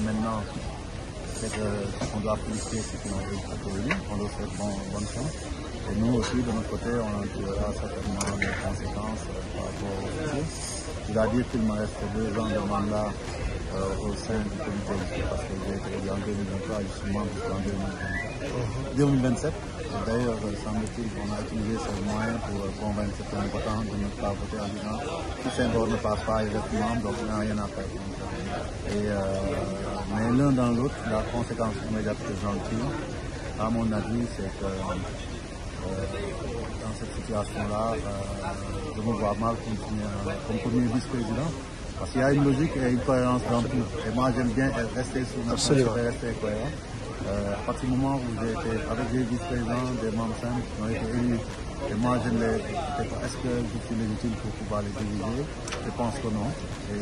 maintenant, c'est qu'on doit appliquer ce qu'ils ont proposé. On leur souhaite bonne chance. Et nous aussi, de notre côté, on en tirera certainement des conséquences par rapport au futur. C'est-à-dire qu'il me reste 2 ans de mandat au sein du comité exécutif parce que j'ai été élu en 2023 et justement jusqu'en 2027. D'ailleurs, semble-t-il qu'on a utilisé ces moyens pour convaincre certains votants de ne pas voter en disant que Senghor ne passe pas exactement, donc il n'y a rien à faire. Mais l'un dans l'autre, la conséquence immédiate que j'en tire, à mon avis, c'est que dans cette situation-là, je me vois mal continuer comme premier vice-président. Parce qu'il y a une logique et une cohérence dans tout. Et moi, j'aime bien rester sur notre position et rester cohérent. À partir du moment où j'ai été avec des vice-présidents, des membres simples qui ont été élus, et moi, je ne les sais pas. Est-ce que je suis légitime pour pouvoir les diriger? Je pense que non. Et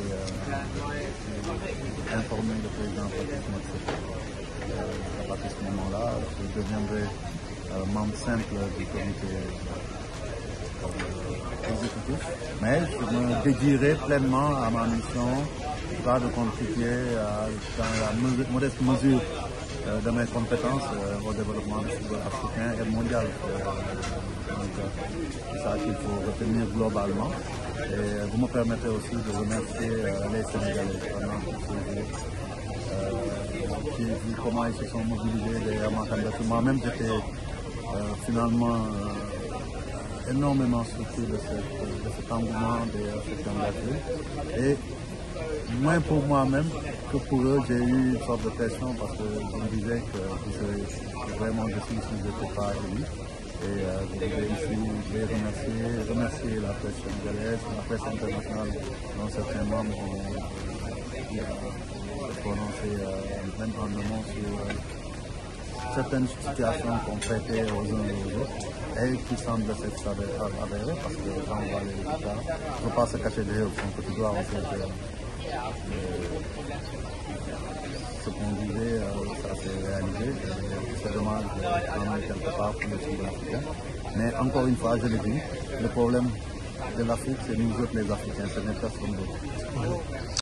j'ai informé le président Patrice Mathieu. À partir de ce moment-là, je deviendrai membre simple du comité exécutif, mais je me dédierai pleinement à ma mission, de contribuer dans la modeste mesure de mes compétences au développement du football africain et mondial. C'est ça qu'il faut retenir globalement. Et vous me permettez aussi de remercier les Sénégalais pendant qui vu comment ils se sont mobilisés à ma candidature. Moi-même, j'étais finalement énormément surpris de cet engouement de cette candidature. Et moins pour moi-même que pour eux, j'ai eu une sorte de pression parce que je me disais que je serais vraiment déçu si je n'étais pas élu. Et je voulais ici les remercier la presse sénégalaise, la presse internationale, dont certains membres ont prononcé même rendement sur certaines situations qu'on traitait aux uns et aux autres et qui semblent s'être avérées parce que quand on voit les résultats, il ne faut pas se cacher derrière son petit doigt en fait. Ce qu'on disait, ça s'est réalisé. C'est dommage d'en être quelque part pour le football africain. Mais encore une fois, je le dis, le problème de l'Afrique, c'est nous autres les Africains, ce n'est personne d'autre.